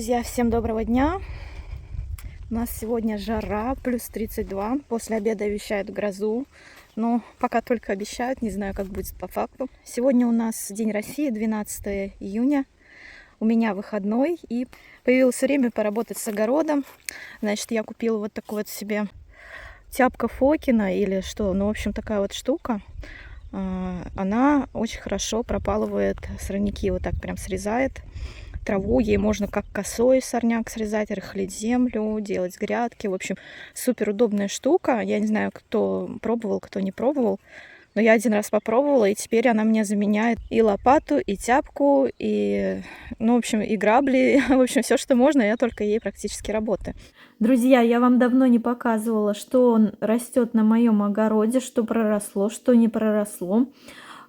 Друзья, всем доброго дня. У нас сегодня жара, плюс 32. После обеда обещают грозу. Но пока только обещают, не знаю, как будет по факту. Сегодня у нас День России, 12 июня. У меня выходной. И появилось время поработать с огородом. Значит, я купила вот такую вот себе тяпка Фокина или что. Ну, в общем, такая вот штука. Она очень хорошо пропалывает сорняки. Вот так прям срезает траву. Ей можно как косой сорняк срезать, рыхлить землю, делать грядки. В общем, супер удобная штука. Я не знаю, кто пробовал, кто не пробовал. Но я один раз попробовала, и теперь она мне заменяет и лопату, и тяпку, и, ну, в общем, и грабли. В общем, все, что можно, я только ей практически работаю. Друзья, я вам давно не показывала, что растет на моем огороде, что проросло, что не проросло.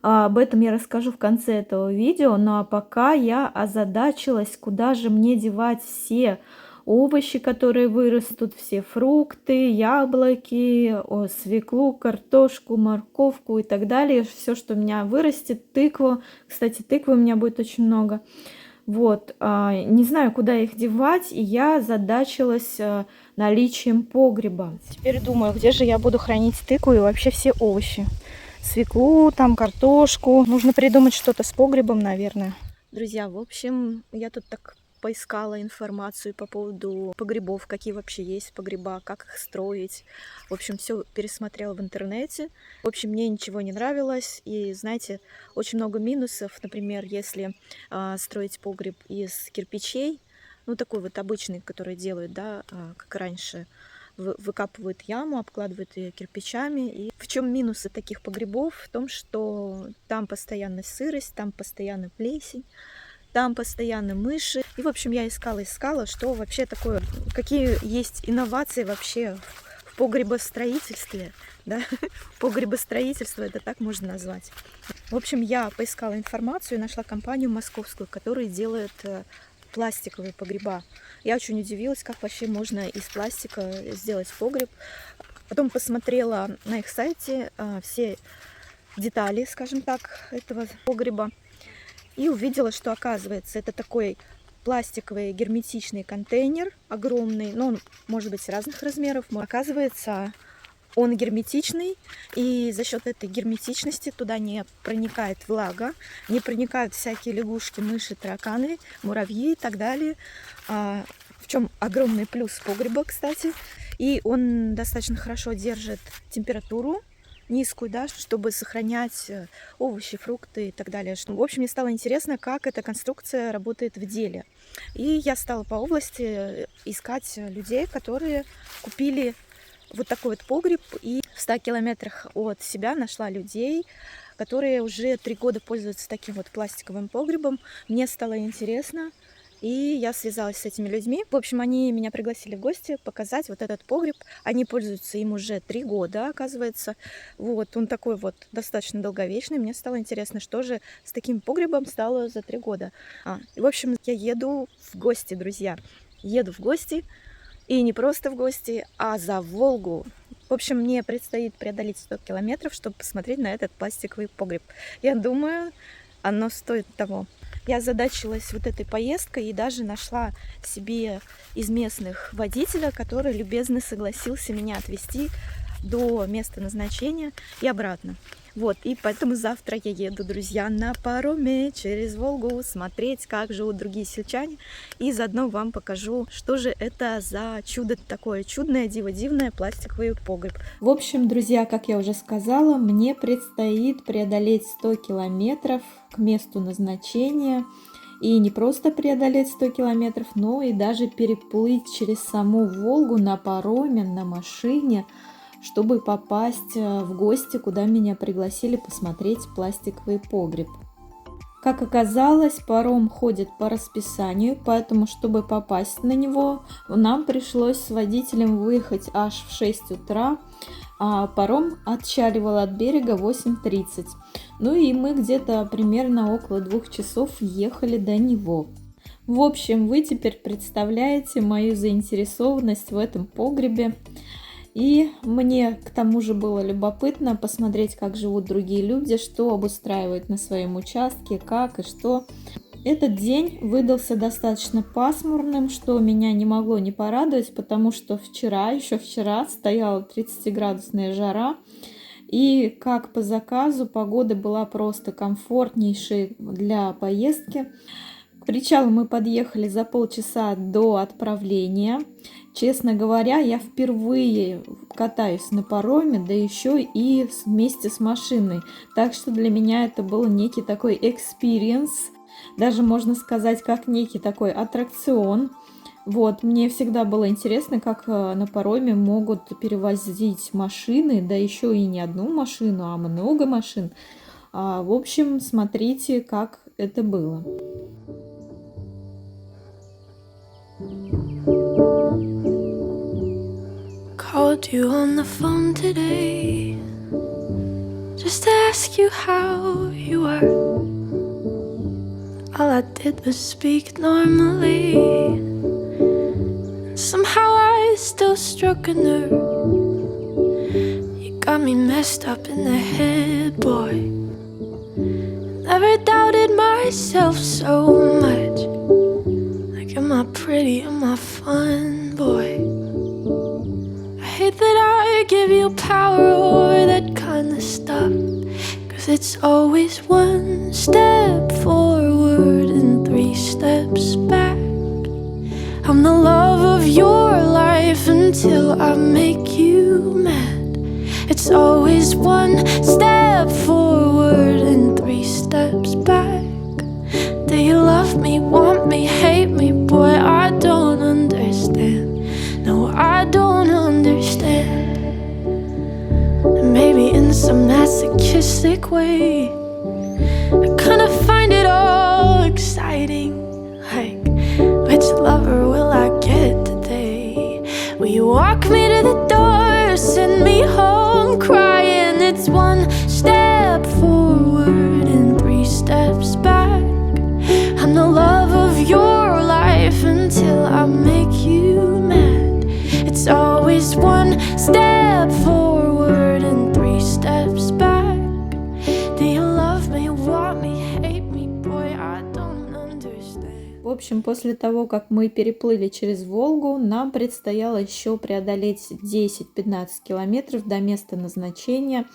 Об этом я расскажу в конце этого видео. Ну а пока я озадачилась, куда же мне девать все овощи, которые вырастут, все фрукты, яблоки, свеклу, картошку, морковку и так далее. Все, что у меня вырастет, тыкву. Кстати, тыквы у меня будет очень много. Вот, не знаю, куда их девать, и я задачилась наличием погреба. Теперь думаю, где же я буду хранить тыкву и вообще все овощи. Свеклу, там картошку. Нужно придумать что-то с погребом, наверное. Друзья, в общем, я тут так поискала информацию по поводу погребов, какие вообще есть погреба, как их строить. В общем, все пересмотрела в интернете. В общем, мне ничего не нравилось. И, знаете, очень много минусов. Например, если строить погреб из кирпичей, ну, такой вот обычный, который делают, да, как раньше, выкапывают яму, обкладывают ее кирпичами. И в чем минусы таких погребов? В том, что там постоянно сырость, там постоянно плесень, там постоянно мыши. И, в общем, я искала, что вообще такое, какие есть инновации вообще в погребостроительстве. Да? Погребостроительство, это так можно назвать. В общем, я поискала информацию и нашла компанию московскую, которая делает пластиковые погреба. Я очень удивилась, как вообще можно из пластика сделать погреб. Потом посмотрела на их сайте все детали, скажем так, этого погреба. И увидела, что, оказывается, это такой пластиковый герметичный контейнер, огромный, но он может быть разных размеров. Оказывается, он герметичный, и за счет этой герметичности туда не проникает влага, не проникают всякие лягушки, мыши, тараканы, муравьи и так далее. В чем огромный плюс погреба, кстати. И он достаточно хорошо держит температуру низкую, да, чтобы сохранять овощи, фрукты и так далее. В общем, мне стало интересно, как эта конструкция работает в деле. И я стала по области искать людей, которые купили вот такой вот погреб, и в 100 километрах от себя нашла людей, которые уже 3 года пользуются таким вот пластиковым погребом. Мне стало интересно, и я связалась с этими людьми. В общем, они меня пригласили в гости показать вот этот погреб. Они пользуются им уже 3 года, оказывается. Вот, он такой вот достаточно долговечный. Мне стало интересно, что же с таким погребом стало за 3 года. В общем, я еду в гости, друзья. Еду в гости. И не просто в гости, а за Волгу. В общем, мне предстоит преодолеть 100 километров, чтобы посмотреть на этот пластиковый погреб. Я думаю, оно стоит того. Я озадачилась вот этой поездкой и даже нашла себе из местных водителя, который любезно согласился меня отвезти до места назначения и обратно. Вот, и поэтому завтра я еду, друзья, на пароме через Волгу смотреть, как живут другие сельчане. И заодно вам покажу, что же это за чудо такое, чудное, диво-дивное пластиковый погреб. В общем, друзья, как я уже сказала, мне предстоит преодолеть 100 километров к месту назначения. И не просто преодолеть 100 километров, но и даже переплыть через саму Волгу на пароме, на машине, чтобы попасть в гости, куда меня пригласили посмотреть пластиковый погреб. Как оказалось, паром ходит по расписанию, поэтому, чтобы попасть на него, нам пришлось с водителем выехать аж в 6 утра, а паром отчаливал от берега в 8:30. Ну и мы где-то примерно около 2 часов ехали до него. В общем, вы теперь представляете мою заинтересованность в этом погребе. И мне к тому же было любопытно посмотреть, как живут другие люди, что обустраивают на своем участке, как и что. Этот день выдался достаточно пасмурным, что меня не могло не порадовать, потому что еще вчера стояла 30-градусная жара, и как по заказу погода была просто комфортнейшей для поездки. К причалу мы подъехали за полчаса до отправления. Честно говоря, я впервые катаюсь на пароме, да еще и вместе с машиной. Так что для меня это был некий такой экспириенс, даже можно сказать, как некий такой аттракцион. Вот, мне всегда было интересно, как на пароме могут перевозить машины, да еще и не одну машину, а много машин. В общем, смотрите, как это было. Called you on the phone today, just to ask you how you were. All I did was speak normally. Somehow I still struck a nerve. You got me messed up in the head, boy. Never doubted myself so much. Like, am I pretty? Am I fun, boy? I hate that I give you power over that kind of stuff. 'Cause it's always one step forward and 3 steps back. I'm the love of your life until I make you mad. It's always one step forward and 3 steps back. Do you love me, want me, hate me? Boy, I don't understand. No, I don't understand. Maybe in some masochistic way, I kinda find it all exciting. Like, which lover will I get today? Will you walk me to the door, send me home crying? It's one step forward and 3 steps back. I'm the love of your life until I make you mad. It's always one step forward and 3 steps back. Do you love me, want me, hate me? Boy, I don't understand. В общем, после того, как мы переплыли через Волгу, нам предстояло еще преодолеть 10-15 километров до места назначения.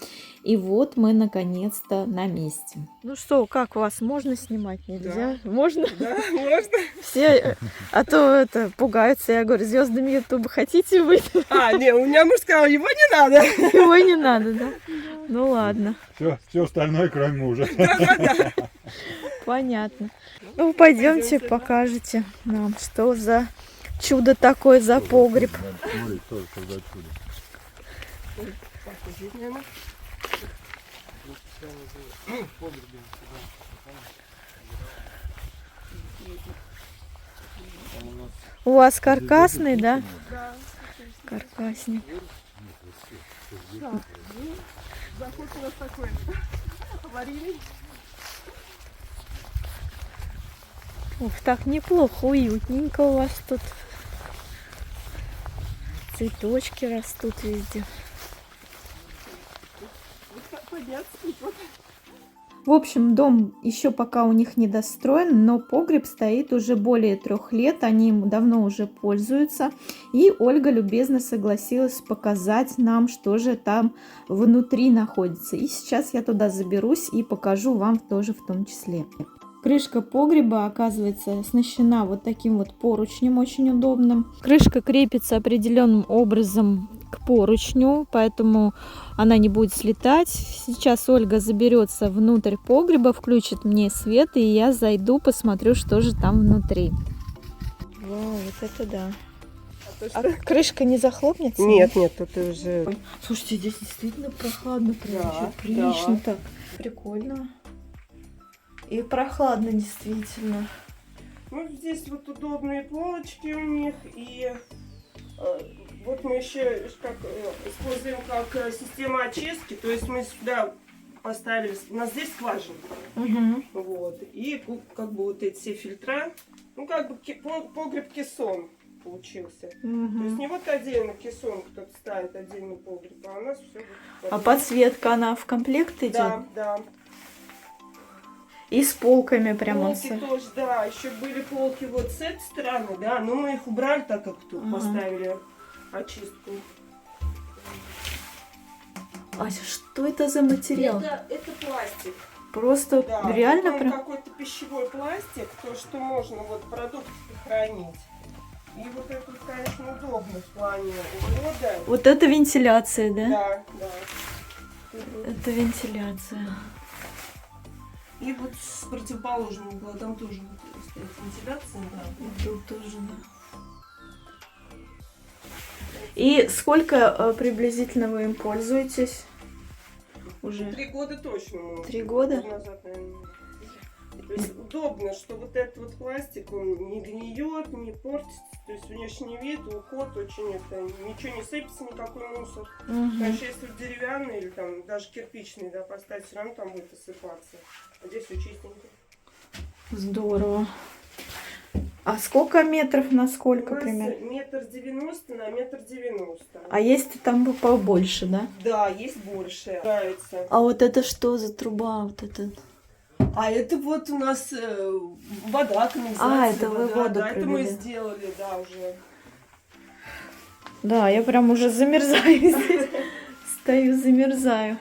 И вот мы наконец-то на месте. Ну что, как вас? Можно снимать? Нельзя? Да. Можно? Да, можно. Все, а то пугаются. Я говорю, звездами Ютуба хотите быть? Не, у меня муж сказал, его не надо. Его не надо, да? Ну ладно. Все остальное, кроме мужа. Да. Понятно. Ну, пойдемте, покажете нам, что за чудо такое, за погреб. У вас каркасный, да? Да. Каркасник. Заход у нас такой аварийный. Ух, так неплохо, уютненько у вас тут. Цветочки растут везде. В общем, дом еще пока у них не достроен, но погреб стоит уже более 3 лет, они им давно уже пользуются. И Ольга любезно согласилась показать нам, что же там внутри находится. И сейчас я туда заберусь и покажу вам тоже в том числе. Крышка погреба, оказывается, оснащена вот таким вот поручнем очень удобным. Крышка крепится определенным образом к поручню, поэтому она не будет слетать. Сейчас Ольга заберется внутрь погреба, включит мне свет, и я зайду, посмотрю, что же там внутри. Вау, вот это да. А крышка не захлопнется? Нет, тут уже... Слушайте, здесь действительно прохладно, прям Да, прилично так. Прикольно. И прохладно действительно. Ну, здесь вот удобные полочки у них. И вот мы еще используем как систему очистки. То есть мы сюда поставили... У нас здесь скважина. Угу. Вот. И как бы вот эти все фильтра. Ну, как бы погреб кессон получился. Угу. То есть не вот отдельно кессон кто-то ставит, отдельный погреб, а у нас все... А подсветка, она в комплект идет? Да, да. И с полками прямо. Полки тоже, да, еще были полки вот с этой стороны, да, но мы их убрали, так как тут Ага. поставили очистку. Ася, что это за материал? Это пластик. Просто Да, реально это прям... какой-то пищевой пластик, то, что можно вот продукты хранить. И вот это, конечно, удобно в плане ухода. Вот это вентиляция, да? Да, да. Это вентиляция. И вот с противоположным углом там тоже вот стоит вентиляция, да. И тут тоже, да. И сколько приблизительно вы им пользуетесь? Уже 3 года точно. 3 года? Назад, наверное. То есть удобно, что вот этот вот пластик, он не гниет, не портится. То есть внешний вид, уход очень это, ничего не сыпется, никакой мусор. Мгм. Конечно, если вот деревянный или там даже кирпичный, да, поставить, все равно там будет осыпаться. А здесь все чистенько. Здорово. А сколько метров на сколько У нас примерно? 1,90 на 1,90 м. А есть там побольше, да? Да, есть больше. Нравится. А вот это что за труба? Вот это? А это вот у нас вода, канализация. А, это вы вода, воду да, это мы провели. сделали, да, уже. Да, я прям уже замерзаю здесь. Стою, замерзаю.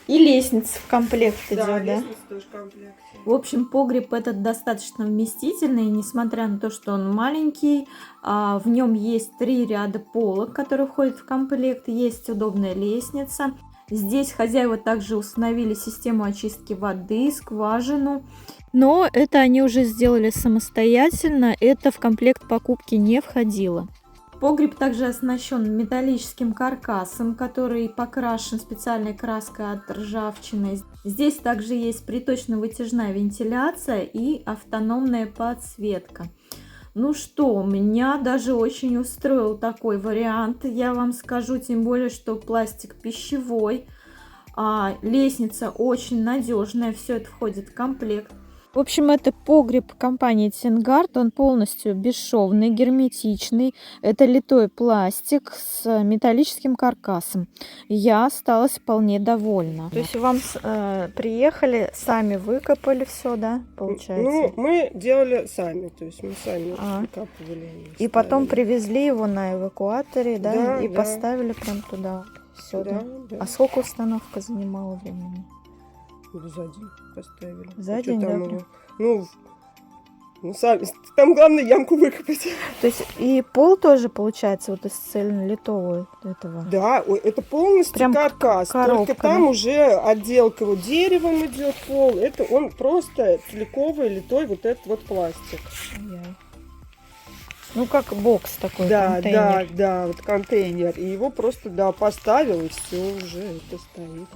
И лестница в комплект идет, да? лестница тоже в комплекте. В общем, погреб этот достаточно вместительный, несмотря на то, что он маленький. В нем есть 3 ряда полок, которые входят в комплект. Есть удобная лестница. Здесь хозяева также установили систему очистки воды, скважину. Но это они уже сделали самостоятельно. Это в комплект покупки не входило. Погреб также оснащен металлическим каркасом, который покрашен специальной краской от ржавчины. Здесь также есть приточно-вытяжная вентиляция и автономная подсветка. Ну что, меня даже очень устроил такой вариант, я вам скажу, тем более, что пластик пищевой, лестница очень надежная, все это входит в комплект. В общем, это погреб компании Тингард, он полностью бесшовный, герметичный. Это литой пластик с металлическим каркасом. Я осталась вполне довольна. То есть вам приехали, сами выкопали все, да, получается? Ну, мы делали сами, то есть мы сами выкапывали. И потом привезли его на эвакуаторе, да, Да, и да. поставили прям туда. Все, да? Да. А сколько установка занимала времени? За день поставили. За А день, чё там да, его? Ну, сами. Там главное ямку выкопать. То есть и пол тоже получается вот из цельнолитого этого? Да, это полностью Прям каркас. коробка, Только там да? уже отделка вот деревом идет пол. Это он просто целиковый, литой вот этот вот пластик. Ай-яй. Ну, как бокс такой, Да, контейнер. да, вот контейнер. И его просто, поставил, и все, уже это стоит.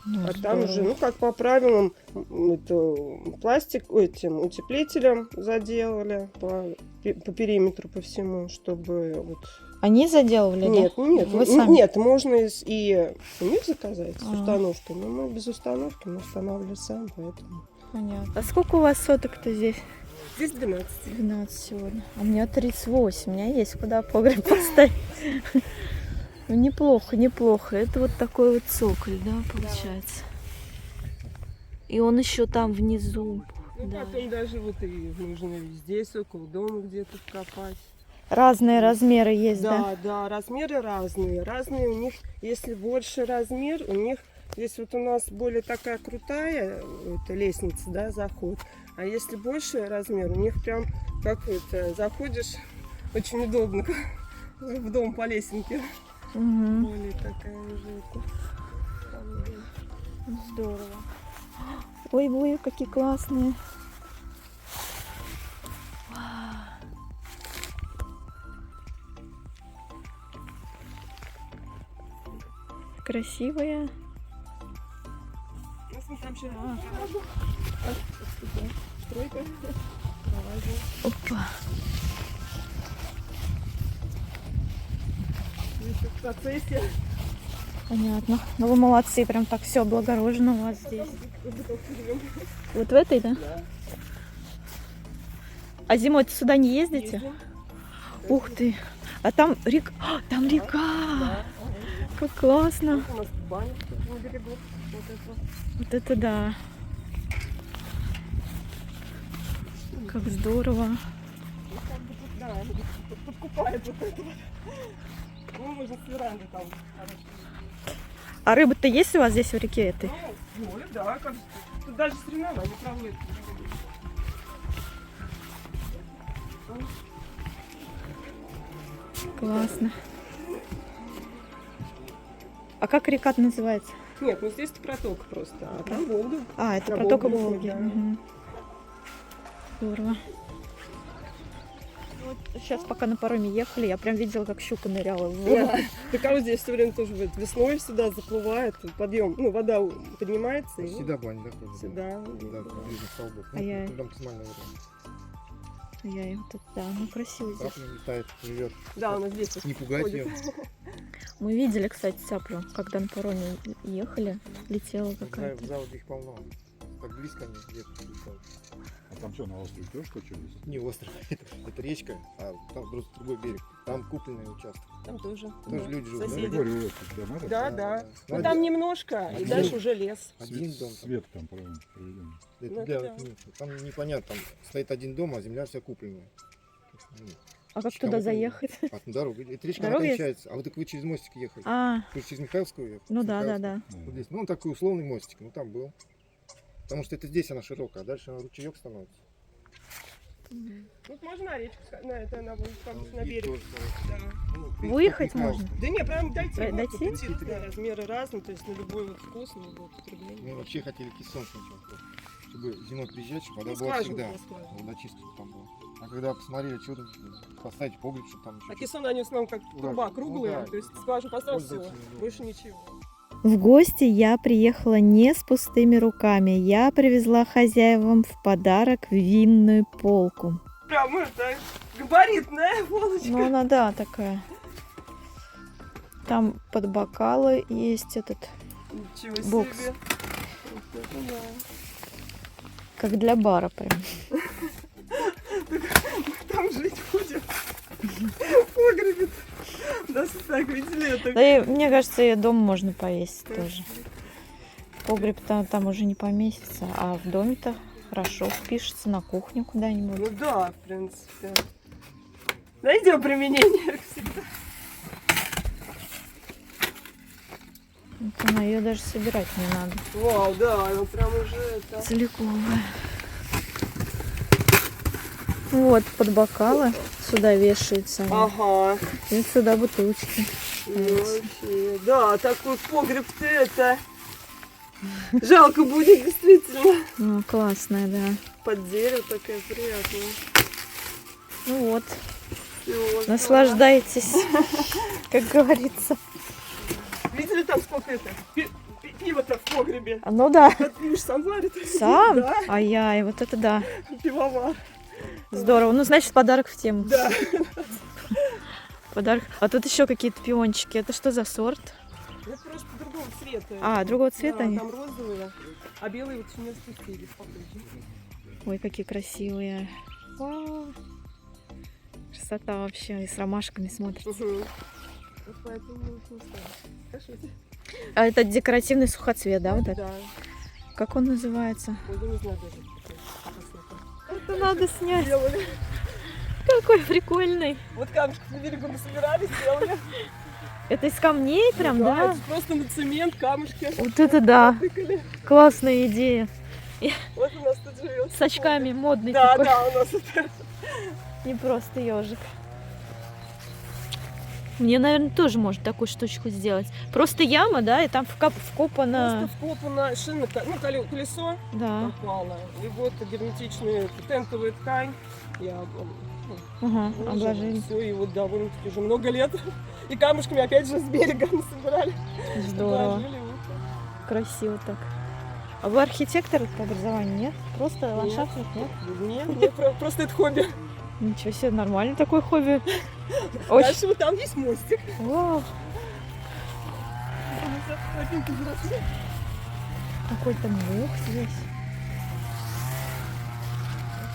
Ну, А там здорово. уже, ну, как по правилам, это пластик этим утеплителем заделали по периметру, по всему, чтобы вот... Они заделывали, Нет, да? нет, Вы сами? нет, можно и у них заказать с А. установкой, но мы без установки, мы устанавливали сами, поэтому... Понятно. А сколько у вас соток-то здесь? Здесь 12. 12 сегодня. А у меня 38. У меня есть куда погреб поставить. Ну, неплохо, неплохо. Это вот такой вот цоколь, да, получается. И он еще там внизу. Ну, Да. потом даже вот и нужно здесь, около дома где-то копать. Разные размеры есть, да? Да, да, размеры разные. Разные у них, если больше размер, у них здесь вот у нас более такая крутая это, лестница, да, заход. А если больше размер, у них прям как это, заходишь, очень удобно в дом по лесенке. Угу. Более такая уже это. Здорово. Ой, какие классные. Красивая. Там еще стройка. Опа. В процессе. Понятно. Ну вы молодцы, прям так все облагорожено у вас здесь. Вот в этой, да? Да. А зимой-то сюда не ездите? Ездим. Ух ты. А там река. Там река. Да. Как классно. У нас баня на берегу. Вот это. Вот это да. Как здорово. Ну, как бы тут, да, подкупает вот это вот. Ну, можно с веранды там. Хорошо. А рыба-то есть у вас здесь в реке этой? Ну, море, да, как тут даже соревнования проводят. Классно. А как река называется? Нет, ну здесь проток просто, а там Волга. А, это На протока Волге, Волги. да. Мгм. Здорово. Вот сейчас пока на пароме ехали, я прям видела, как щука ныряла в воду. Да. Так а вот здесь все время тоже вот весной сюда заплывает, подъем, ну вода поднимается и Сюда была не доходит. сюда. Да, ближе к столбу. А я- Туда максимально время. Я и вот это, да, ну красиво здесь. Трапля летает, живет. Да, у нас здесь вот Не пугать ходит. ее. Мы видели, кстати, цаплю, когда на пароме ехали, летела В какая-то. заводе их полно. Так близко они где-то. А там что, на острове тоже случилось? Не остров, это речка, а там просто другой берег. Там купленный участок. Там тоже. Тоже да. люди живут. Соседи. Григорий вот прям это, Да, да. Ну, Ну там немножко, и один- дальше уже лес. Один дом. свет там проведен. Это Ну, для- это да. Там непонятно, там стоит один дом, а земля вся купленная. А как Речка туда вот заехать? А на дорогу. Это речка Дорога есть? кончается. А вот так вы через мостик ехали. А, Вы через Михайловскую ехали. ну с да, да, Михайловской. да. Вот здесь. Ну, он такой условный мостик, ну там был. Потому что это здесь она широкая, а дальше она ручеек становится. Тут можно на речку, на это, на Там вид берег. тоже, Да. ну, в принципе, Выехать как можно? Михайловская. Да не, прям дойти. Дойти? Вот, тут разные размеры разные, то есть на любой вот вкус, на любое употребление. Мы вообще хотели кессон сначала, чтобы зимой приезжать, чтобы вода Ну, была скважину всегда. была скважина. Водочистка чтобы там была. А когда посмотрели, что там поставить погреб, чтобы там еще А кессоны, они в основном как труба ну круглые, да. то есть скважину поставил, все, Пользоваться не больше ничего. В гости я приехала не с пустыми руками. Я привезла хозяевам в подарок винную полку. Прям это габаритная полочка. Ну, она, да, такая. Там под бокалы есть этот, Ничего бокс. себе. Вот это да. как для бара прям. Там жить будем. В погребе. Да, так видели это. Да и, мне кажется, и дома можно повесить тоже. Погреб там уже не поместится, а в доме-то хорошо впишется на кухню куда-нибудь. Ну да, в принципе. Найдем применение, как всегда. Вот она, ее даже собирать не надо. Вау, да, она прям уже это. Целиковая. Вот, под бокалы сюда вешаются. Ага. И сюда бутылочки. Ну, вообще, да, такой погреб-то это. Жалко будет, действительно. Ну, классная, да. Под дерево такая приятная. Ну вот, Всё, наслаждайтесь, как говорится. да. Видели там сколько это? Пиво-то в погребе. А, ну да. Ты муж сам варит? Сам? Да, Ай-яй, вот это да. пивовар. Здорово. Ну, значит, подарок в тему. Да. Подарок. А тут еще какие-то пиончики. Это что за сорт? Ну, просто другого цвета. А, другого цвета да, они? там розовые, а белые вот еще не спустились попозже. Ой, какие красивые. Вау. Красота вообще. И с ромашками смотрится. Угу. Вот поэтому мы их не стали. Хорошо. А это декоративный сухоцвет, да? Вот это? Да. Как он называется? Ой, я не знаю даже. какой. Это надо снять. Делали. Какой прикольный. Вот камушки на берегу мы собирали, сделали. Это из камней прям, да? это просто на цемент, камушки. Вот это да. Тыкали. Классная идея. Вот у нас тут живет. С очками модный Да, такой. да, у нас это. Не просто ежик. Мне, наверное, тоже можно такую штучку сделать. Просто яма, да, и там вкопано. Просто вкопано шина, ну, колесо Да. попало. И вот герметичная тентовая ткань. Я Ага, обложили. Все, и вот довольно-таки уже много лет. И камушками опять же с берега мы собирали. Здорово. Обложили, вот так. Красиво так. А вы архитектор по образованию, нет? Просто ландшафтник, нет? Нет, просто это хобби. Ничего себе, нормально такое хобби. Очень. Дальше вот там есть мостик. Вау, Тропинка взрослая. какой там мух здесь.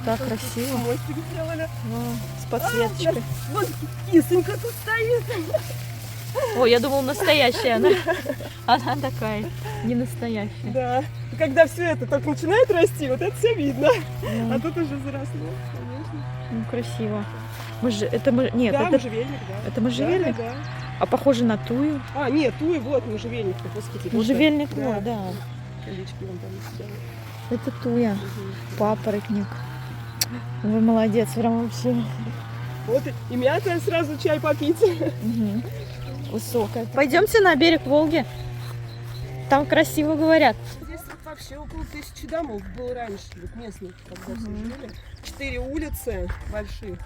Так красиво. Мостик сделали. Вау, с подсветочкой. Вот кисонька тут стоит. О, я думал, настоящая она. Она такая, не настоящая. Да. Когда все это только начинает расти, вот это все видно. Ну, А тут уже заросло, конечно. ну, красиво. Нет, Да, это можжевельник, да. это можжевельник? Да, да, А похоже на тую. да. А, нет, туи, вот можжевельник, господи. Можжевельник, вот он. вот, да. Колечки вон там сидят. Это туя. Мгм. Папоротник. Вы молодец, прям вообще. Вот и мята сразу чай попить. Мгм. Высокая. Пойдемте на берег Волги. Там красиво говорят. Здесь вот вообще около 1000 домов было раньше, вот местные, когда все жили. 4 улицы больших.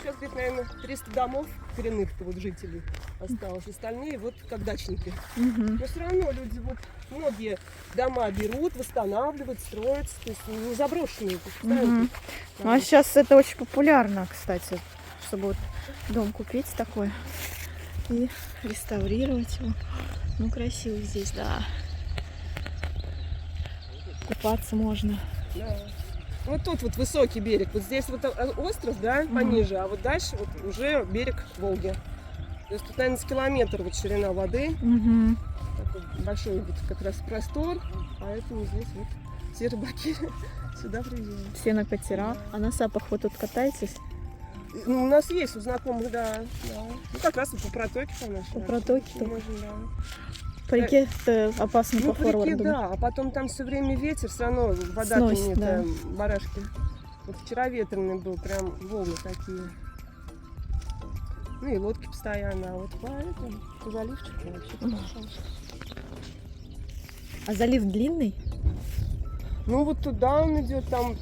Сейчас где-то, наверное, 300 домов коренных-то вот жителей осталось. Остальные вот как дачники. Мгм. Но все равно люди вот многие дома берут, восстанавливают, строятся. То есть не заброшенные. Мгм. Ну, а сейчас это очень популярно, кстати, чтобы вот дом купить такой и реставрировать его. Ну, красиво здесь, да. Купаться можно. Да. Вот тут вот высокий берег. Вот здесь вот остров, да, пониже, а вот дальше вот уже берег Волги. То есть тут, наверное, с километр вот ширина воды. Мгм. Такой большой вот как раз простор. Поэтому здесь вот все рыбаки сюда приезжают. Все на катерах. А на сапах вы тут катаетесь? Ну, у нас есть у знакомых, да. Ну, как раз вот по протоке по нашей. По протоке тут? Можем, да. По реке это опасно Ну, по по реке, форварду. да, а потом там все время ветер, все равно вода Сносит, тонет, да. барашки. Вот вчера ветреный был, прям волны такие. Ну и лодки постоянно, а вот по заливчику вообще хорошо. А залив длинный? Ну вот туда он идет, там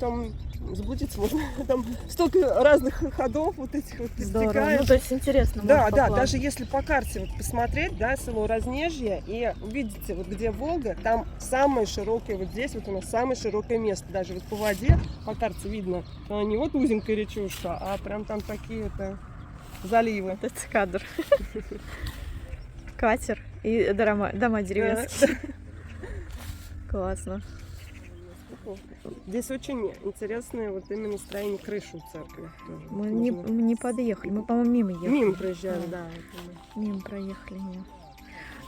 заблудиться можно. Там столько разных ходов вот этих вот Здорово. пересекаешь. Ну, то есть интересно. Да, можно да, поплавать. даже если по карте вот посмотреть, да, село Разнежье, и увидите, вот где Волга, там самое широкое, вот здесь вот у нас самое широкое место, даже вот по воде, по карте видно, не вот узенькая речушка, а прям там такие-то заливы. Вот это кадр. Катер и дома деревенские. Классно. Здесь очень интересное вот именно строение крыши у церкви. тоже. Мы Можно- не подъехали, мы, по-моему, мимо ехали. Мимо проезжали, Да. да. это Мимо проехали, мимо.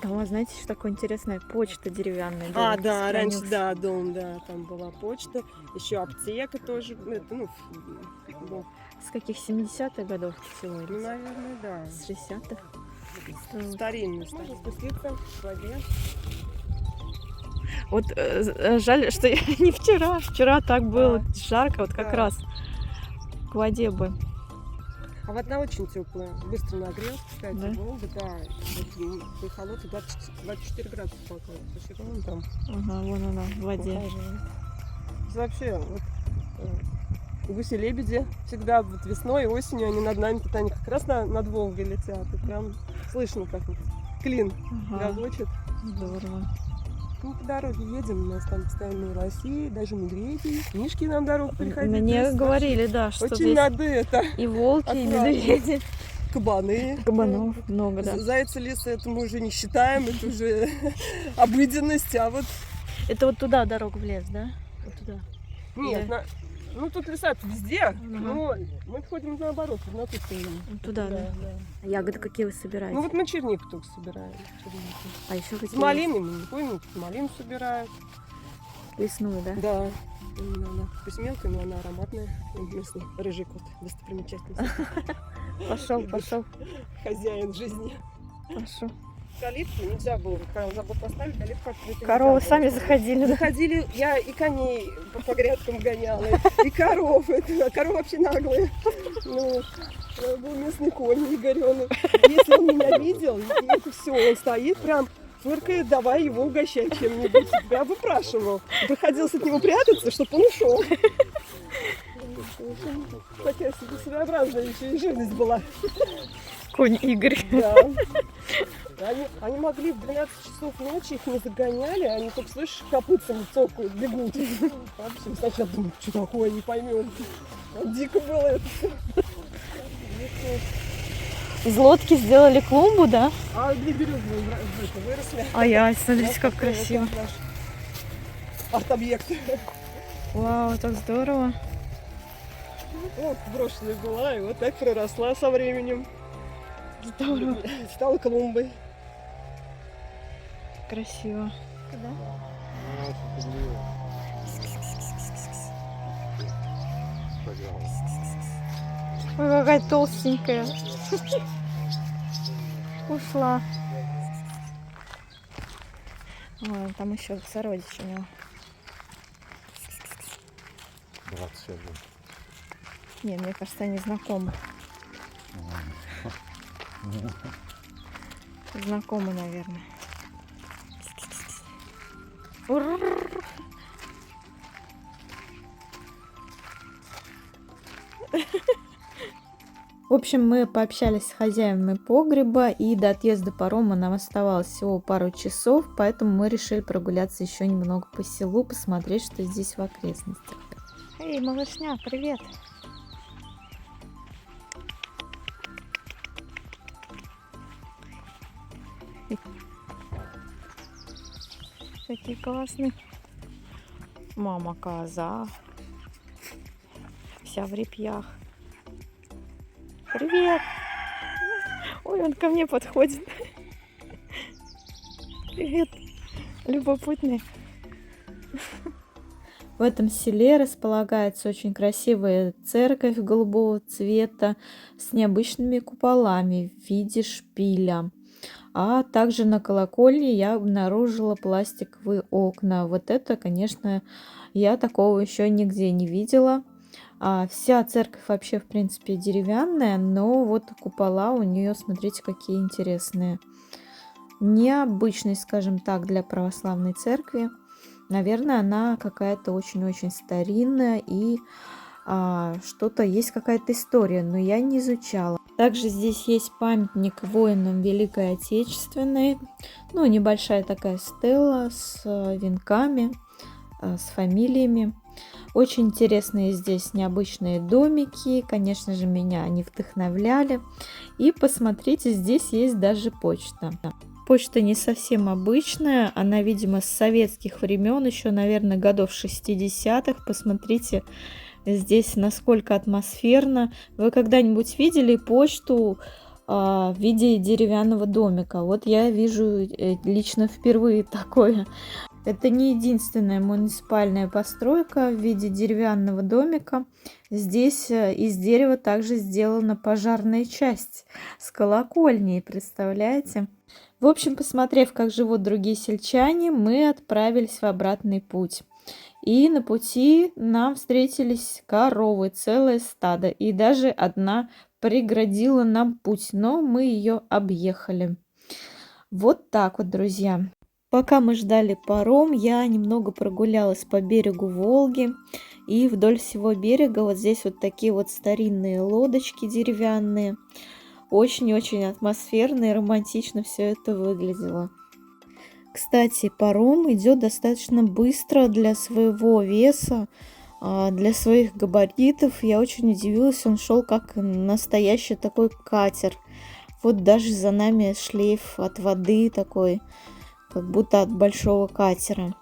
Там, у вас, знаете, что такое интересное? Почта деревянная. мы. дом А, да, раньше, сохранился. да, дом, да, там была почта, еще аптека тоже, это, ну, был, С каких 70-х годов всего? ну, или наверное, да. с 60-х? Старинный, можно спуститься в воде. Вот жаль, что я не вчера. Вчера так было жарко, вот как Да. раз к воде бы. А вода очень теплая, быстро нагрелась, кстати, Да? Волга, да. Вот, по холодцу 24 градуса пока. Вон там. Ага, вон она в воде. Ухаживает. Вообще, вот, гуси-лебеди всегда вот весной и осенью они над нами, тут они как раз над Волгой летят. И прям слышно, как вот клин Ага, гогочет. здорово. Мы по дороге едем, у нас там постоянно лосей, даже медведи. Мишки нам дорогу переходить. Мне здесь говорили, да, что очень здесь надо это, и волки, и аккуратно. медведи, кабаны. кабанов много, да. Зайцы, лисы, это мы уже не считаем, это уже обыденность, а вот Это вот туда дорога в лес, да? Вот туда. нет, Да. ну тут леса везде, но мы ходим наоборот, на ту сторону. Вот туда, да. Ягоды какие вы собираете? Ну вот мы чернику только собираем. чернику. А еще С какие? малиной мы не ходим, малину собирают. Лесную, да? Да. Именно она. Пусть мелкая, но она ароматная. Местный рыжий кот, достопримечательность. Пошел. Хозяин жизни. Пошел. Калитку нельзя было, когда забыл поставить, калитку открыть. Коровы сами заходили, да? Заходили, я и коней по грядкам гоняла, и коров. А коровы вообще наглые. Ну, был местный конь Игорёнок. Если он меня видел, и это все, он стоит прям, фыркает, давай его угощай чем-нибудь. Я выпрашивал. Приходилось от него прятаться, чтобы он ушел. Такая себе своеобразная еще и живность была. Конь Игорь. Да. Они могли в 12 часов ночи, их не загоняли, они только, слышишь, копытцами цокают, бегут. Вообще, сначала думаю, что такое, не поймем. Там дико было это все. Из лодки сделали клумбу, да? А две березы выросли. Ай-яй, смотрите, как красиво. Вот наш арт-объект. Вау, так здорово. Вот брошенная была, и вот так проросла со временем. Здорово. Стал клумбой. Красиво. Ой, какая толстенькая. Ушла. Ой, там еще сородич у него. Брат сядет. Не, мне кажется, они знакомы. Знакомы, наверное. Ур-р-р. В общем, мы пообщались с хозяевами погреба, и до отъезда парома нам оставалось всего пару часов, поэтому мы решили прогуляться еще немного по селу, посмотреть, что здесь в окрестностях. Эй, малышня, привет! Какие классные. Мама коза. Вся в репьях. Привет! Ой, он ко мне подходит. Привет, любопытный. В этом селе располагается очень красивая церковь голубого цвета с необычными куполами в виде шпиля. А также на колокольне я обнаружила пластиковые окна. Вот это, конечно, я такого еще нигде не видела. Вся церковь вообще, в принципе, деревянная, но вот купола у нее, смотрите, какие интересные. Необычные, скажем так, для православной церкви. Наверное, она какая-то очень-очень старинная и что-то есть какая-то история, но я не изучала. Также здесь есть памятник воинам Великой Отечественной. Ну, небольшая такая стела с венками, с фамилиями. Очень интересные здесь необычные домики. Конечно же, меня они вдохновляли. И посмотрите, здесь есть даже почта. Почта не совсем обычная. Она, видимо, с советских времен, еще, наверное, годов 60-х. Посмотрите, здесь насколько атмосферно. Вы когда-нибудь видели почту в виде деревянного домика? Вот я вижу лично впервые такое. Это не единственная муниципальная постройка в виде деревянного домика. Здесь из дерева также сделана пожарная часть с колокольней, представляете? В общем, посмотрев, как живут другие сельчане, мы отправились в обратный путь. И на пути нам встретились коровы, целое стадо. И даже одна преградила нам путь, но мы ее объехали. Вот так вот, друзья. Пока мы ждали паром, я немного прогулялась по берегу Волги. И вдоль всего берега вот здесь вот такие вот старинные лодочки деревянные. Очень-очень атмосферно и романтично все это выглядело. Кстати, паром идет достаточно быстро для своего веса, для своих габаритов. Я очень удивилась, он шел как настоящий такой катер. Вот даже за нами шлейф от воды такой, как будто от большого катера.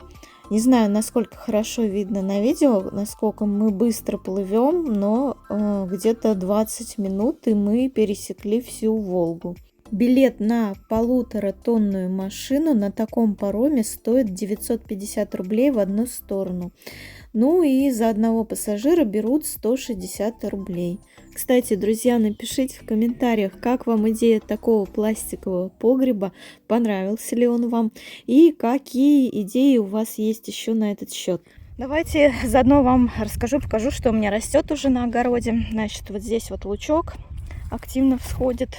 Не знаю, насколько хорошо видно на видео, насколько мы быстро плывем, но где-то 20 минут, и мы пересекли всю Волгу. Билет на 1,5-тонную машину на таком пароме стоит 950 рублей в одну сторону. Ну и за одного пассажира берут 160 рублей. Кстати, друзья, напишите в комментариях, как вам идея такого пластикового погреба, понравился ли он вам и какие идеи у вас есть еще на этот счет. Давайте заодно вам расскажу, покажу, что у меня растет уже на огороде. Значит, вот здесь вот лучок активно всходит.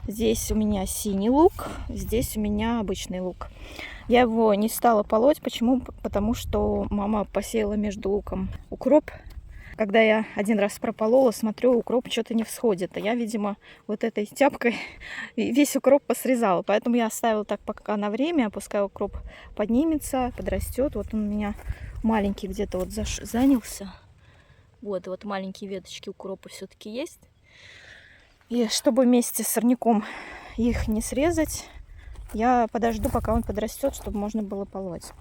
Здесь у меня синий лук, здесь у меня обычный лук. Я его не стала полоть. Почему? Потому что мама посеяла между луком укроп. Когда я один раз прополола, смотрю, укроп что-то не всходит. А я, видимо, вот этой тяпкой весь укроп посрезала. Поэтому я оставила так пока на время. Пускай укроп поднимется, подрастет. Вот он у меня маленький где-то вот занялся. Вот маленькие веточки укропа все-таки есть. И чтобы вместе с сорняком их не срезать, я подожду, пока он подрастет, чтобы можно было полоть.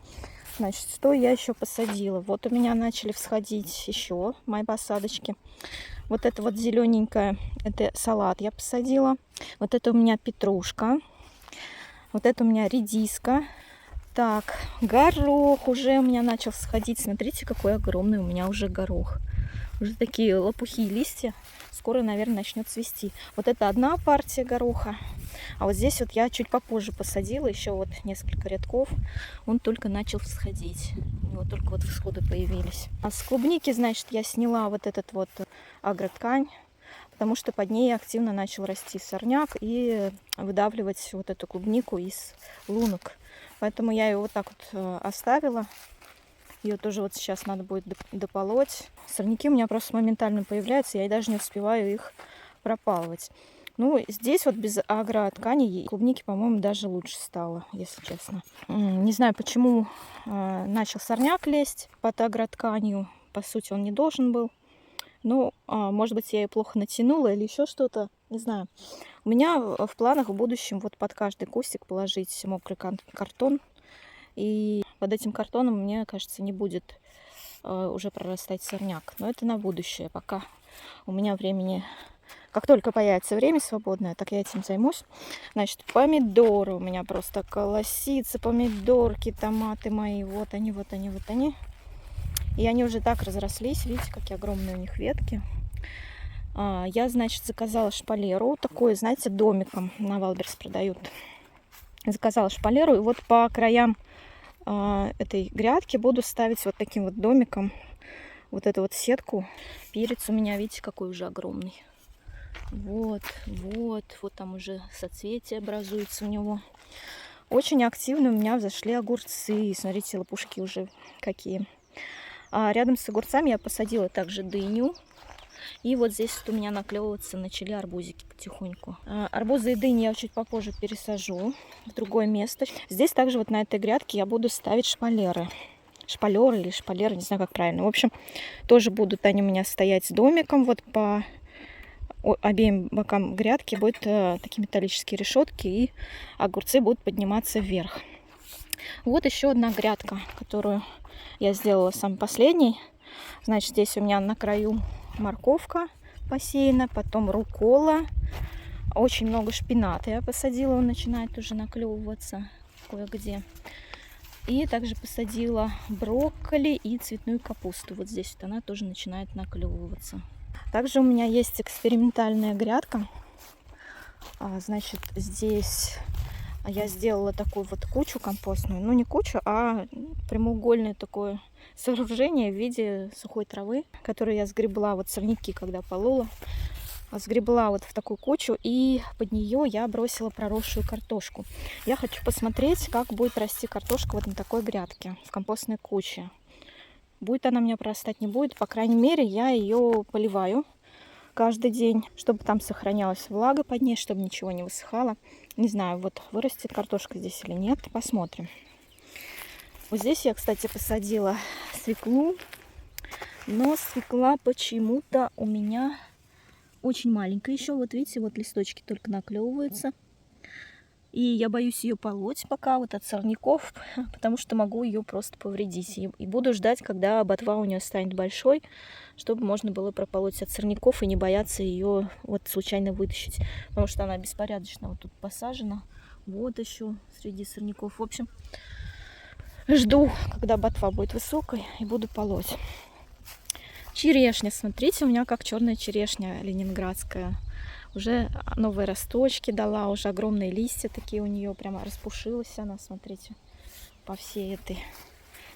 Значит, что я еще посадила? Вот у меня начали всходить еще мои посадочки. Вот это вот зелененькое, это салат я посадила. Вот это у меня петрушка. Вот это у меня редиска. Так, горох уже у меня начал сходить. Смотрите, какой огромный у меня уже горох. Уже такие лопухи и листья. Скоро, наверное, начнет цвести. Вот это одна партия гороха. А вот здесь вот я чуть попозже посадила. Еще вот несколько рядков. Он только начал всходить. У него только вот всходы появились. А с клубники, значит, я сняла вот этот вот агроткань. Потому что под ней активно начал расти сорняк и выдавливать вот эту клубнику из лунок. Поэтому я ее вот так вот оставила. Ее тоже вот сейчас надо будет дополоть. Сорняки у меня просто моментально появляются, я даже не успеваю их пропалывать. Ну, здесь вот без агроткани клубники, по-моему, даже лучше стало, если честно. Не знаю, почему начал сорняк лезть под агротканью. По сути, он не должен был. Ну, может быть, я ее плохо натянула или еще что-то, не знаю. У меня в планах в будущем вот под каждый кустик положить мокрый картон. И под этим картоном, мне кажется, не будет уже прорастать сорняк. Но это на будущее. Пока у меня времени... Как только появится время свободное, так я этим займусь. Значит, помидоры у меня просто колосится. Помидорки, томаты мои. Вот они, вот они, вот они. И они уже так разрослись. Видите, какие огромные у них ветки. Я, значит, заказала шпалеру. Такой, знаете, домиком на Валберс продают. Заказала шпалеру. И вот по краям этой грядки буду ставить вот таким вот домиком вот эту вот сетку. Перец у меня, видите, какой уже огромный. Вот, вот, вот там уже соцветие образуется у него. Очень активно у меня взошли огурцы. Смотрите, лопушки уже какие. А рядом с огурцами я посадила также дыню. И вот здесь вот у меня наклевываться начали арбузики потихоньку. Арбузы и дыни я чуть попозже пересажу в другое место. Здесь также вот на этой грядке я буду ставить шпалеры. Шпалеры или шпалеры, не знаю, как правильно. В общем, тоже будут они у меня стоять с домиком. Вот по обеим бокам грядки будут такие металлические решетки. И огурцы будут подниматься вверх. Вот еще одна грядка, которую я сделала самой последней. Значит, здесь у меня на краю морковка посеяна, потом руккола, очень много шпината я посадила, он начинает уже наклевываться кое-где. И также посадила брокколи и цветную капусту. Вот здесь вот она тоже начинает наклевываться. Также у меня есть экспериментальная грядка. Значит, здесь я сделала такую вот кучу компостную. Ну, не кучу, а прямоугольное такое сооружение в виде сухой травы, которую я сгребла, вот сорняки, когда полола. Сгребла вот в такую кучу, и под нее я бросила проросшую картошку. Я хочу посмотреть, как будет расти картошка вот на такой грядке, в компостной куче. Будет она у меня прорастать, не будет. По крайней мере, я ее поливаю каждый день, чтобы там сохранялась влага под ней, чтобы ничего не высыхало. Не знаю, вот вырастет картошка здесь или нет. Посмотрим. Вот здесь я, кстати, посадила свеклу. Но свекла почему-то у меня очень маленькая еще. Вот видите, вот листочки только наклевываются. И я боюсь ее полоть пока вот от сорняков, потому что могу ее просто повредить. И буду ждать, когда ботва у нее станет большой, чтобы можно было прополоть от сорняков и не бояться ее вот случайно вытащить. Потому что она беспорядочно вот тут посажена. Вот еще среди сорняков. В общем, жду, когда ботва будет высокой, и буду полоть. Черешня, смотрите, у меня как черная черешня ленинградская. Уже новые росточки дала, уже огромные листья такие у нее, прямо распушилась она, смотрите, по всей этой.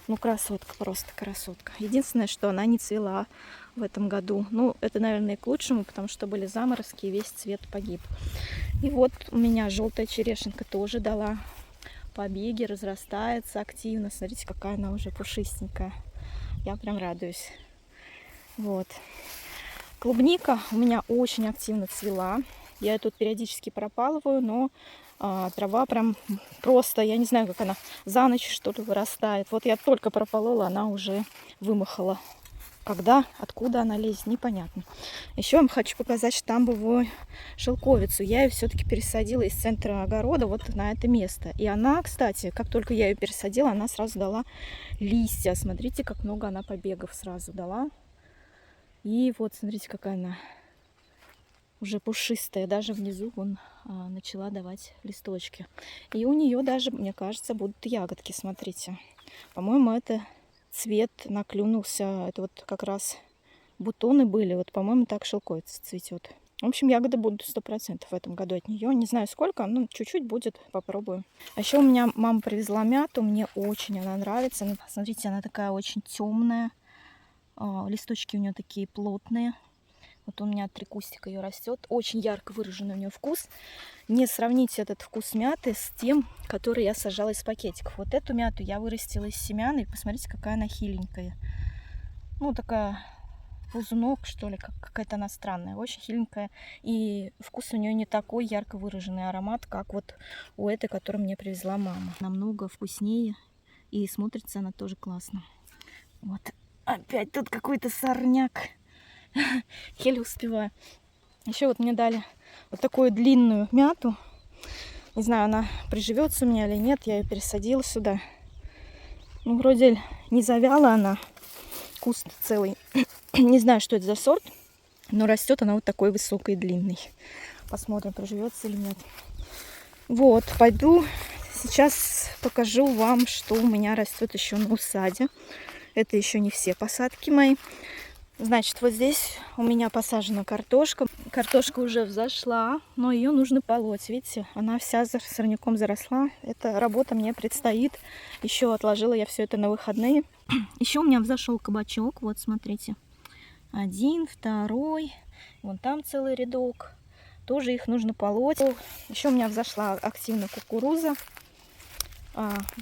Ну, красотка, просто красотка. Единственное, что она не цвела в этом году. Ну, это, наверное, и к лучшему, потому что были заморозки, и весь цвет погиб. И вот у меня желтая черешенка тоже дала побеги, разрастается активно. Смотрите, какая она уже пушистенькая. Я прям радуюсь. Вот. Клубника у меня очень активно цвела. Я ее тут периодически пропалываю, но трава прям просто, я не знаю, как она за ночь, что ли, вырастает. Вот я только прополола, она уже вымахала Когда, откуда она лезет, непонятно. Еще вам хочу показать штамбовую шелковицу. Я ее все-таки пересадила из центра огорода вот на это место. И она, кстати, как только я ее пересадила, она сразу дала листья. Смотрите, как много она побегов сразу дала. И вот, смотрите, какая она уже пушистая. Даже внизу вон начала давать листочки. И у нее даже, мне кажется, будут ягодки, смотрите. По-моему, это цвет наклюнулся. Это вот как раз бутоны были. Вот, по-моему, так шелковица цветет. В общем, ягоды будут 100% в этом году от нее. Не знаю сколько, но чуть-чуть будет. Попробую. А еще у меня мама привезла мяту. Мне очень она нравится. Смотрите, она такая очень темная. Листочки у нее такие плотные. Вот у меня 3 кустика ее растет. Очень ярко выраженный у нее вкус. Не сравните этот вкус мяты с тем, который я сажала из пакетиков. Вот эту мяту я вырастила из семян. И посмотрите, какая она хиленькая. Ну, такая ползунок, что ли, какая-то она странная. Очень хиленькая. И вкус у нее не такой ярко выраженный аромат, как вот у этой, которую мне привезла мама. Намного вкуснее. И смотрится она тоже классно. Вот. Опять тут какой-то сорняк. Еле успеваю. Еще вот мне дали вот такую длинную мяту. Не знаю, она приживется у меня или нет. Я ее пересадила сюда. Ну, вроде не завяла она. Куст целый. Не знаю, что это за сорт. Но растет она вот такой высокой и длинной. Посмотрим, приживется или нет. Вот, пойду сейчас покажу вам, что у меня растет еще на усаде. Это еще не все посадки мои. Значит, вот здесь у меня посажена картошка. Картошка уже взошла, но ее нужно полоть. Видите, она вся сорняком заросла. Эта работа мне предстоит. Еще отложила я все это на выходные. Еще у меня взошел кабачок. Вот, смотрите. 1, 2. Вон там целый рядок. Тоже их нужно полоть. Еще у меня взошла активно кукуруза.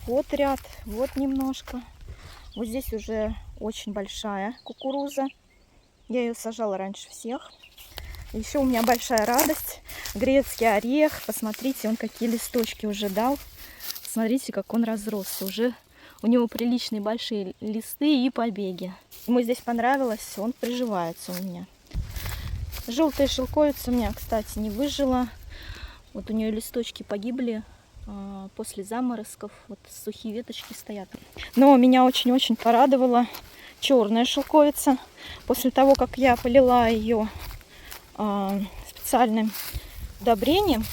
Вот ряд, вот немножко. Вот здесь уже очень большая кукуруза. Я ее сажала раньше всех. Еще у меня большая радость. Грецкий орех. Посмотрите, он какие листочки уже дал. Смотрите, как он разросся. Уже у него приличные большие листы и побеги. Ему здесь понравилось, он приживается у меня. Желтая шелковица у меня, кстати, не выжила. Вот у нее листочки погибли после заморозков. Вот сухие веточки стоят. Но меня очень-очень порадовала черная шелковица. После того, как я полила ее специальным удобрением,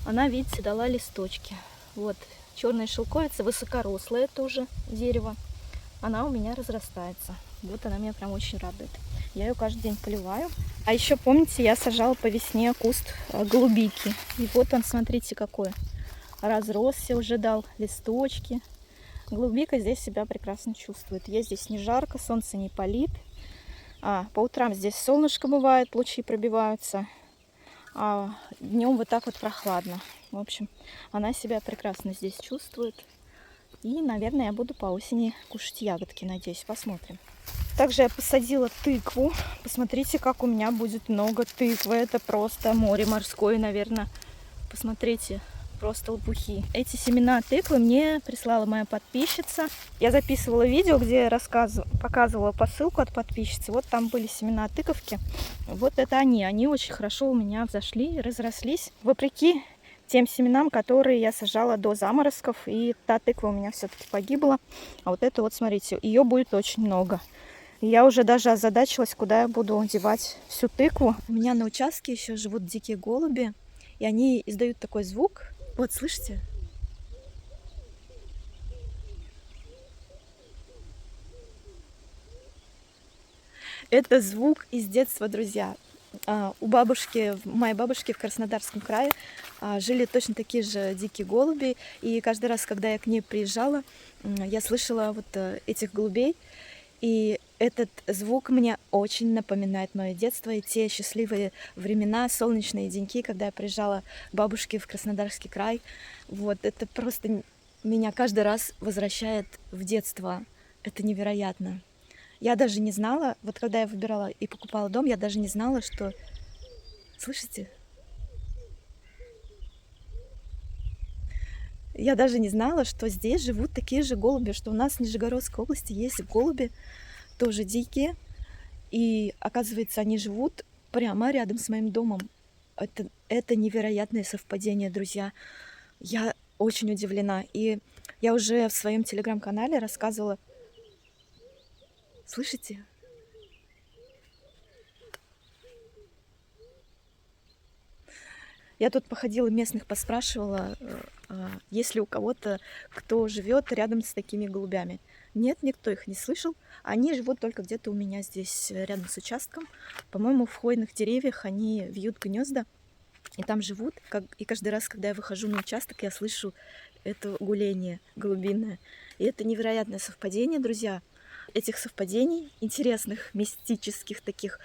она, видите, дала листочки. Вот черная шелковица, высокорослое тоже дерево. Она у меня разрастается. Вот она меня прям очень радует. Я ее каждый день поливаю. А еще, помните, я сажала по весне куст голубики. И вот он, смотрите, какой. Разросся, уже дал листочки. Голубика здесь себя прекрасно чувствует. Ей здесь не жарко, солнце не палит. По утрам здесь солнышко бывает, лучи пробиваются. А днем вот так вот прохладно. В общем, она себя прекрасно здесь чувствует. И, наверное, я буду по осени кушать ягодки, надеюсь. Посмотрим. Также я посадила тыкву. Посмотрите, как у меня будет много тыквы. Это просто море морское, наверное. Посмотрите. Просто лопухи. Эти семена тыквы мне прислала моя подписчица. Я записывала видео, где я показывала посылку от подписчицы. Вот там были семена тыковки. Вот это они. Они очень хорошо у меня взошли, разрослись. Вопреки тем семенам, которые я сажала до заморозков. И та тыква у меня все-таки погибла. А вот это вот, смотрите, ее будет очень много. Я уже даже озадачилась, куда я буду девать всю тыкву. У меня на участке еще живут дикие голуби. И они издают такой звук. Вот, слышите? Это звук из детства, друзья. У моей бабушки в Краснодарском крае жили точно такие же дикие голуби. И каждый раз, когда я к ней приезжала, я слышала вот этих голубей. И этот звук мне очень напоминает мое детство и те счастливые времена, солнечные деньки, когда я приезжала к бабушке в Краснодарский край. Вот это просто меня каждый раз возвращает в детство. Это невероятно. Я даже не знала, вот когда я выбирала и покупала дом, я даже не знала, что... Слышите? Я даже не знала, что здесь живут такие же голуби, что у нас в Нижегородской области есть голуби, тоже дикие. И оказывается, они живут прямо рядом с моим домом. Это невероятное совпадение, друзья. Я очень удивлена. И я уже в своем телеграм-канале рассказывала. Слышите? Я тут походила, местных поспрашивала, есть ли у кого-то, кто живет рядом с такими голубями. Нет, никто их не слышал. Они живут только где-то у меня здесь, рядом с участком. По-моему, в хвойных деревьях они вьют гнезда и там живут. И каждый раз, когда я выхожу на участок, я слышу это гуление голубиное. И это невероятное совпадение, друзья. Этих совпадений, интересных, мистических таких,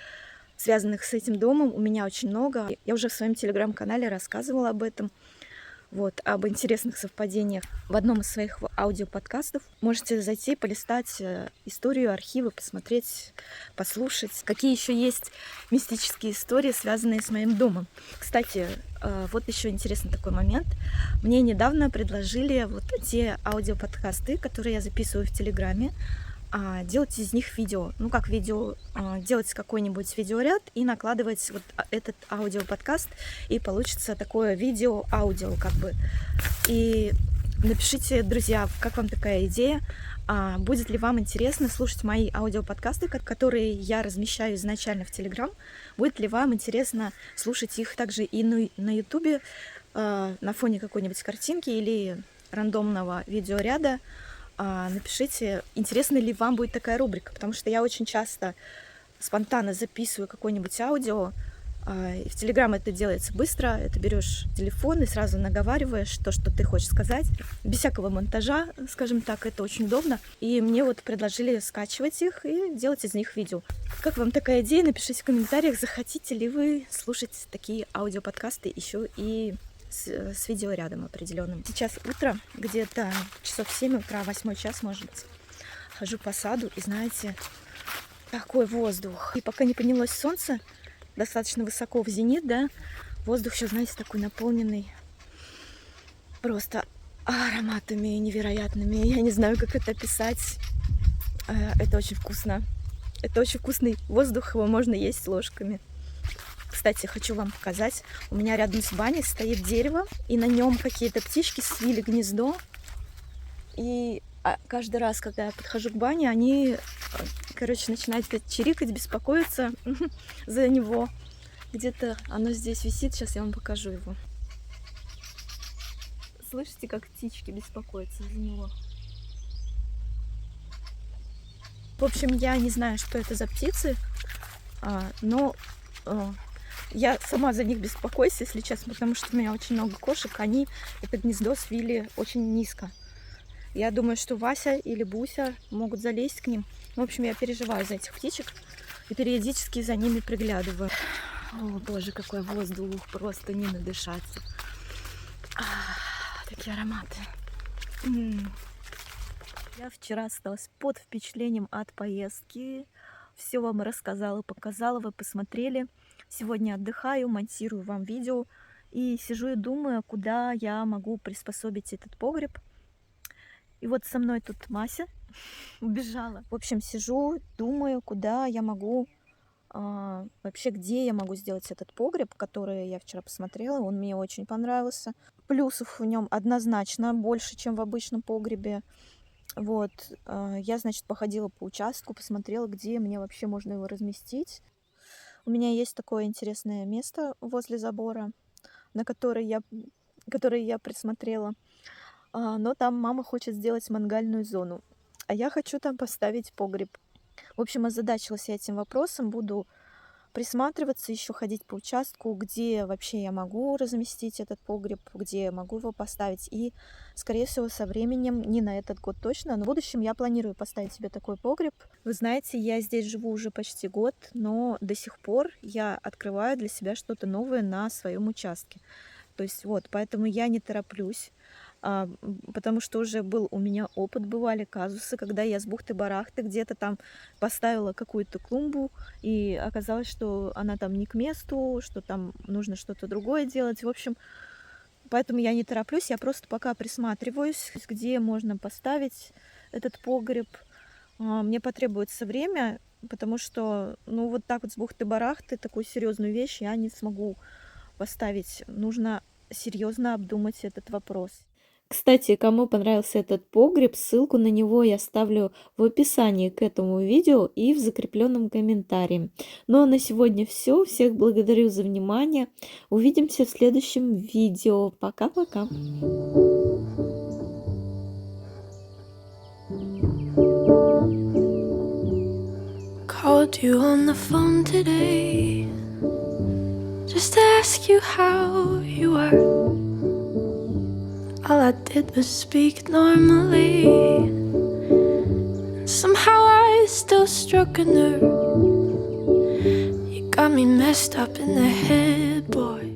связанных с этим домом, у меня очень много. Я уже в своем телеграм-канале рассказывала об этом, вот, об интересных совпадениях в одном из своих аудиоподкастов. Можете зайти, полистать историю, архивы, посмотреть, послушать, какие еще есть мистические истории, связанные с моим домом. Кстати, вот еще интересный такой момент. Мне недавно предложили вот те аудиоподкасты, которые я записываю в Телеграме, делать из них видео. Ну, как видео, делать какой-нибудь видеоряд и накладывать вот этот аудиоподкаст, и получится такое видео-аудио как бы. И напишите, друзья, как вам такая идея? Будет ли вам интересно слушать мои аудиоподкасты, которые я размещаю изначально в Телеграм? Будет ли вам интересно слушать их также и на Ютубе на фоне какой-нибудь картинки или рандомного видеоряда? Напишите, интересна ли вам будет такая рубрика, потому что я очень часто спонтанно записываю какое-нибудь аудио. В Телеграм это делается быстро, это берешь телефон и сразу наговариваешь то, что ты хочешь сказать, без всякого монтажа, скажем так, это очень удобно. И мне вот предложили скачивать их и делать из них видео. Как вам такая идея? Напишите в комментариях, захотите ли вы слушать такие аудиоподкасты еще и с видеорядом определенным. Сейчас утро, где-то часов 7 утра, 8 час, может быть. Хожу по саду, и знаете, такой воздух. И пока не поднялось солнце, достаточно высоко в зенит, да, воздух еще, знаете, такой наполненный просто ароматами невероятными. Я не знаю, как это описать. Это очень вкусно. Это очень вкусный воздух, его можно есть ложками. Кстати, хочу вам показать. У меня рядом с баней стоит дерево, и на нем какие-то птички свили гнездо. И каждый раз, когда я подхожу к бане, они, начинают чирикать, беспокоиться за него. Где-то оно здесь висит, сейчас я вам покажу его. Слышите, как птички беспокоятся за него? В общем, я не знаю, что это за птицы, но я сама за них беспокоюсь, если честно, потому что у меня очень много кошек, они это гнездо свили очень низко. Я думаю, что Вася или Буся могут залезть к ним. В общем, я переживаю за этих птичек и периодически за ними приглядываю. О, боже, какой воздух, просто не надышаться. Такие ароматы. Я вчера осталась под впечатлением от поездки. Все вам рассказала, показала, вы посмотрели. Сегодня отдыхаю, монтирую вам видео и сижу и думаю, куда я могу приспособить этот погреб. И вот со мной тут Мася убежала. В общем, сижу, думаю, куда я могу, вообще где я могу сделать этот погреб, который я вчера посмотрела. Он мне очень понравился. Плюсов в нем однозначно больше, чем в обычном погребе. Вот, я, значит, походила по участку, посмотрела, где мне вообще можно его разместить. У меня есть такое интересное место возле забора, на которое я присмотрела. Но там мама хочет сделать мангальную зону, а я хочу там поставить погреб. В общем, озадачилась я этим вопросом, буду присматриваться, еще ходить по участку, где вообще я могу разместить этот погреб, где я могу его поставить. И, скорее всего, со временем, не на этот год точно, но в будущем я планирую поставить себе такой погреб. Вы знаете, я здесь живу уже почти год, но до сих пор я открываю для себя что-то новое на своем участке. То есть вот, поэтому я не тороплюсь, потому что уже был у меня опыт, бывали казусы, когда я с бухты-барахты где-то там поставила какую-то клумбу, и оказалось, что она там не к месту, что там нужно что-то другое делать. В общем, поэтому я не тороплюсь, я просто пока присматриваюсь, где можно поставить этот погреб. Мне потребуется время, потому что, ну, вот так вот с бухты-барахты такую серьезную вещь я не смогу поставить. Нужно серьезно обдумать этот вопрос. Кстати, кому понравился этот погреб, ссылку на него я оставлю в описании к этому видео и в закрепленном комментарии. Ну а на сегодня все. Всех благодарю за внимание. Увидимся в следующем видео. Пока-пока. Called you on the phone today just to ask you how you were. All I did was speak normally. Somehow I still struck a nerve. You got me messed up in the head, boy.